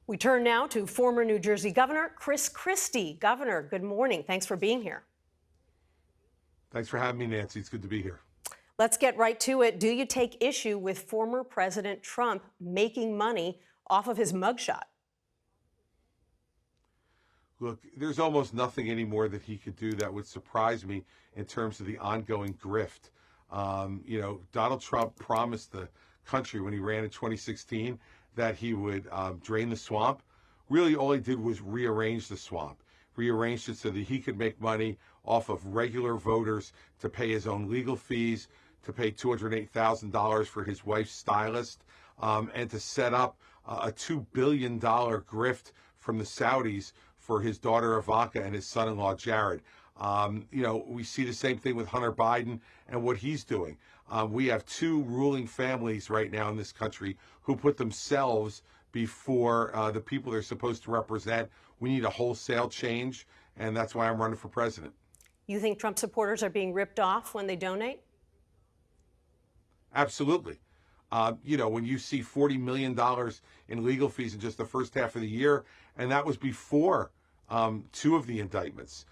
We turn now to former New Jersey Governor Christie. Governor, good morning. Thanks for being here. Thanks for having me, Nancy. It's good to be here. Let's get right to it. Do you take issue with former President Trump making money off of his mugshot? Look, there's almost nothing anymore that he could do that would surprise me in terms of the ongoing grift. Donald Trump promised the country when he ran in 2016 that he would drain the swamp. Really, all he did was rearrange the swamp, rearranged it so that he could make money off of regular voters to pay his own legal fees, to pay $208,000 for his wife's stylist, and to set up a $2 billion grift from the Saudis for his daughter Ivanka and his son-in-law Jared. We see the same thing with Hunter Biden and what he's doing. We have two ruling families right now in this country who put themselves before the people they're supposed to represent. We need a wholesale change, and that's why I'm running for president. You think Trump supporters are being ripped off when they donate? Absolutely. When you see $40 million in legal fees in just the first half of the year, and that was before two of the indictments.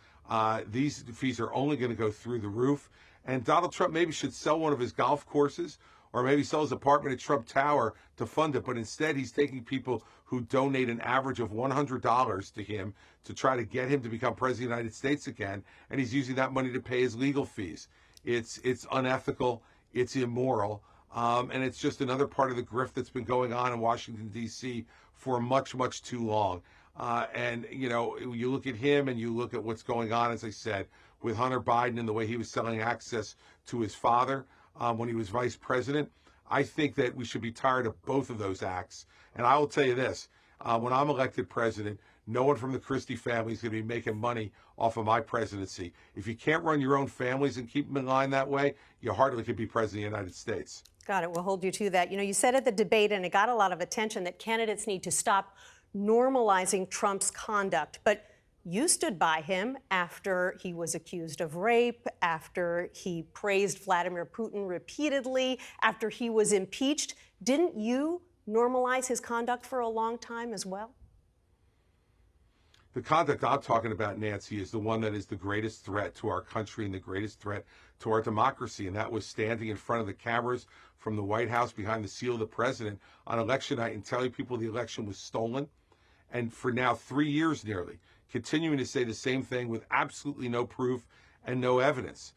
These fees are only going to go through the roof. And Donald Trump maybe should sell one of his golf courses or maybe sell his apartment at Trump Tower to fund it. But instead, he's taking people who donate an average of $100 to him to try to get him to become president of the United States again. And he's using that money to pay his legal fees. It's unethical. It's immoral. And it's just another part of the grift that's been going on in Washington, D.C. for much, much too long. You look at him and you look at what's going on, as I said, with Hunter Biden and the way he was selling access to his father when he was vice president. I think that we should be tired of both of those acts. And I will tell you this, when I'm elected president, no one from the Christie family is going to be making money off of my presidency. If you can't run your own families and keep them in line that way, you hardly could be president of the United States. Got it. We'll hold you to that. You said at the debate, and it got a lot of attention, that candidates need to stop normalizing Trump's conduct. But you stood by him after he was accused of rape, after he praised Vladimir Putin repeatedly, after he was impeached. Didn't you normalize his conduct for a long time as well? The conduct I'm talking about, Nancy, is the one that is the greatest threat to our country and the greatest threat to our democracy. And that was standing in front of the cameras from the White House behind the seal of the president on election night and telling people the election was stolen. And for now 3 years nearly, continuing to say the same thing with absolutely no proof and no evidence.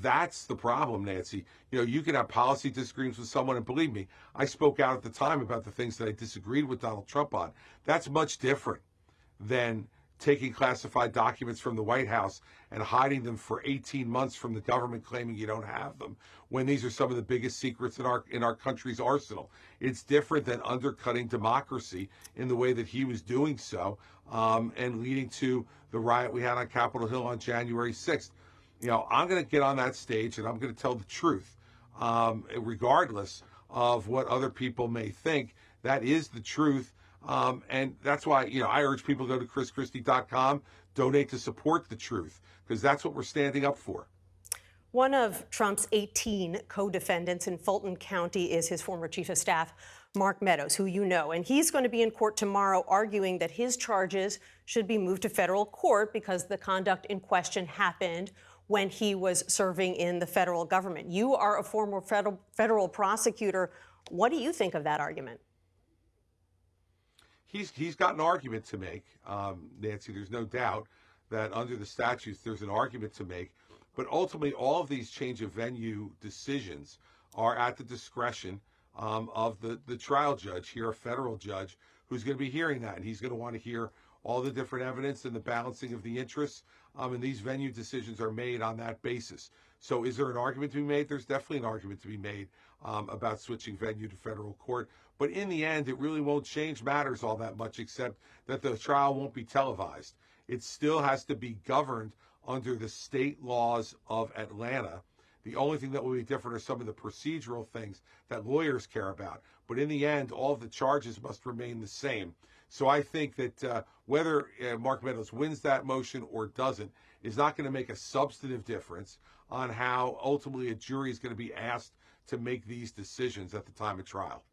That's the problem, Nancy. You can have policy disagreements with someone, and believe me, I spoke out at the time about the things that I disagreed with Donald Trump on. That's much different than taking classified documents from the White House and hiding them for 18 months from the government, claiming you don't have them, when these are some of the biggest secrets in our country's arsenal. It's different than undercutting democracy in the way that he was doing so, and leading to the riot we had on Capitol Hill on January 6th. I'm going to get on that stage and I'm going to tell the truth, regardless of what other people may think. That is the truth. And that's why, I urge people to go to chrischristie.com, donate to support the truth, because that's what we're standing up for. One of Trump's 18 co-defendants in Fulton County is his former chief of staff, Mark Meadows, who you know. And he's going to be in court tomorrow arguing that his charges should be moved to federal court because the conduct in question happened when he was serving in the federal government. You are a former federal prosecutor. What do you think of that argument? He's got an argument to make, Nancy. There's no doubt that under the statutes there's an argument to make. But ultimately, all of these change of venue decisions are at the discretion of the trial judge here, a federal judge, who's going to be hearing that. And he's going to want to hear all the different evidence and the balancing of the interests. And these venue decisions are made on that basis. So is there an argument to be made? There's definitely an argument to be made about switching venue to federal court. But in the end, it really won't change matters all that much, except that the trial won't be televised. It still has to be governed under the state laws of Atlanta. The only thing that will be different are some of the procedural things that lawyers care about. But in the end, all of the charges must remain the same. So I think that whether Mark Meadows wins that motion or doesn't is not going to make a substantive difference on how ultimately a jury is going to be asked to make these decisions at the time of trial.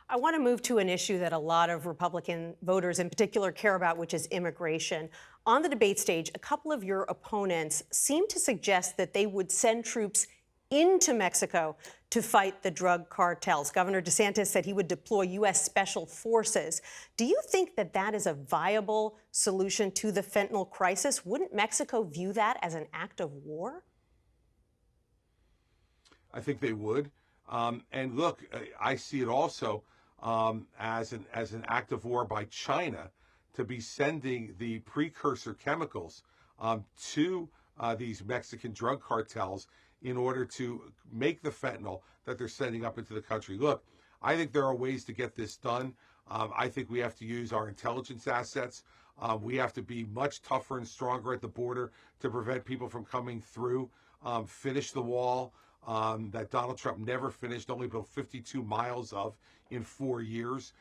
I want to move to an issue that a lot of Republican voters in particular care about, which is immigration. On the debate stage, a couple of your opponents seem to suggest that they would send troops into Mexico to fight the drug cartels. Governor DeSantis said he would deploy U.S. Special Forces. Do you think that that is a viable solution to the fentanyl crisis? Wouldn't Mexico view that as an act of war? I think they would. And look, I see it also as an act of war by China to be sending the precursor chemicals to these Mexican drug cartels in order to make the fentanyl that they're sending up into the country. Look, I think there are ways to get this done. I think we have to use our intelligence assets. We have to be much tougher and stronger at the border to prevent people from coming through. Finish the wall that Donald Trump never finished, only built 52 miles of in 4 years.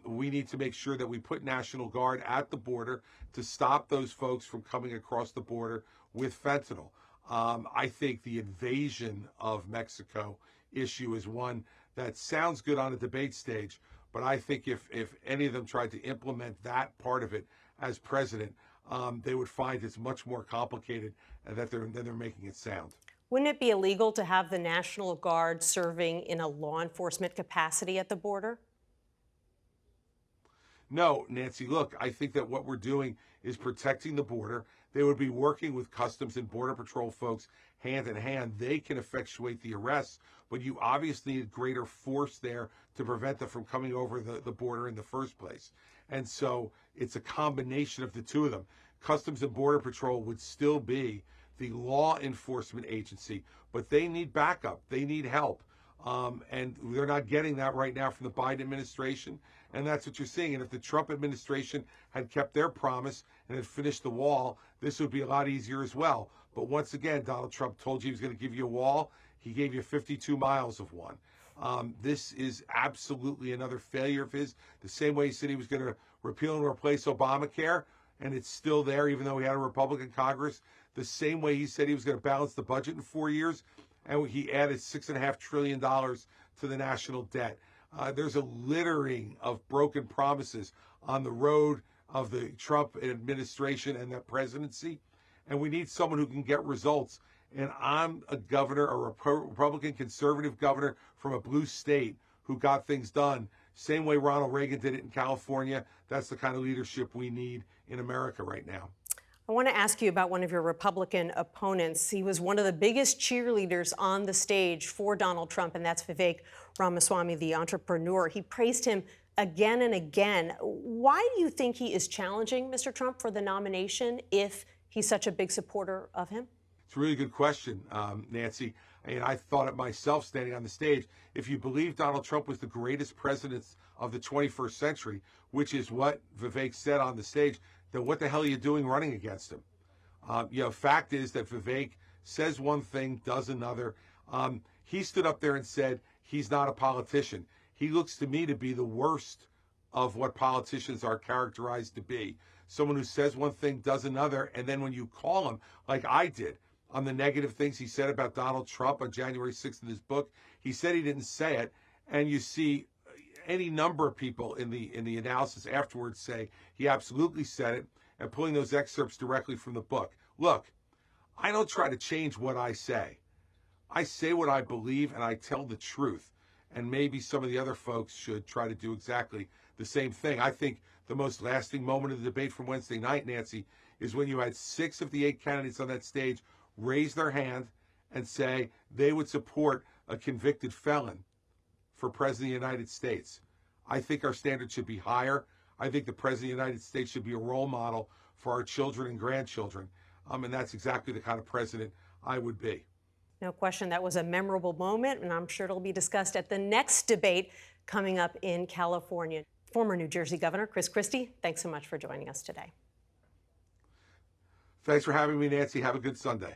We need to make sure that we put National Guard at the border to stop those folks from coming across the border with fentanyl. I think the invasion of Mexico issue is one that sounds good on a debate stage, but I think if any of them tried to implement that part of it as president, they would find it's much more complicated than they're making it sound. Wouldn't it be illegal to have the National Guard serving in a law enforcement capacity at the border? No, Nancy, look, I think that what we're doing is protecting the border. They would be working with Customs and Border Patrol folks hand in hand. They can effectuate the arrests, but you obviously need greater force there to prevent them from coming over the border in the first place. And so it's a combination of the two of them. Customs and Border Patrol would still be the law enforcement agency, but they need backup. They need help. And they're not getting that right now from the Biden administration. And that's what you're seeing. And if the Trump administration had kept their promise and had finished the wall, this would be a lot easier as well. But once again, Donald Trump told you he was going to give you a wall. He gave you 52 miles of one. This is absolutely another failure of his. The same way he said he was going to repeal and replace Obamacare, and it's still there even though he had a Republican Congress. The same way he said he was going to balance the budget in 4 years, and he added $6.5 trillion to the national debt. There's a littering of broken promises on the road of the Trump administration and that presidency, and we need someone who can get results. And I'm a governor, a Republican conservative governor from a blue state who got things done. Same way Ronald Reagan did it in California. That's the kind of leadership we need in America right now. I want to ask you about one of your Republican opponents. He was one of the biggest cheerleaders on the stage for Donald Trump, and that's Vivek Ramaswamy, the entrepreneur. He praised him again and again. Why do you think he is challenging Mr. Trump for the nomination if he's such a big supporter of him? It's a really good question, Nancy. And I thought it myself standing on the stage. If you believe Donald Trump was the greatest president of the 21st century, which is what Vivek said on the stage, then what the hell are you doing running against him? Fact is that Vivek says one thing, does another. He stood up there and said he's not a politician. He looks to me to be the worst of what politicians are characterized to be. Someone who says one thing, does another, and then when you call him, like I did, on the negative things he said about Donald Trump on January 6th in his book, he said he didn't say it, and you see any number of people in the analysis afterwards say he absolutely said it, and pulling those excerpts directly from the book. Look, I don't try to change what I say. I say what I believe, and I tell the truth. And maybe some of the other folks should try to do exactly the same thing. I think the most lasting moment of the debate from Wednesday night, Nancy, is when you had 6 of the 8 candidates on that stage raise their hand and say they would support a convicted felon for President of the United States. I think our standards should be higher. I think the President of the United States should be a role model for our children and grandchildren. And that's exactly the kind of president I would be. No question, that was a memorable moment, and I'm sure it'll be discussed at the next debate coming up in California. Former New Jersey Governor Christie, thanks so much for joining us today. Thanks for having me, Nancy. Have a good Sunday.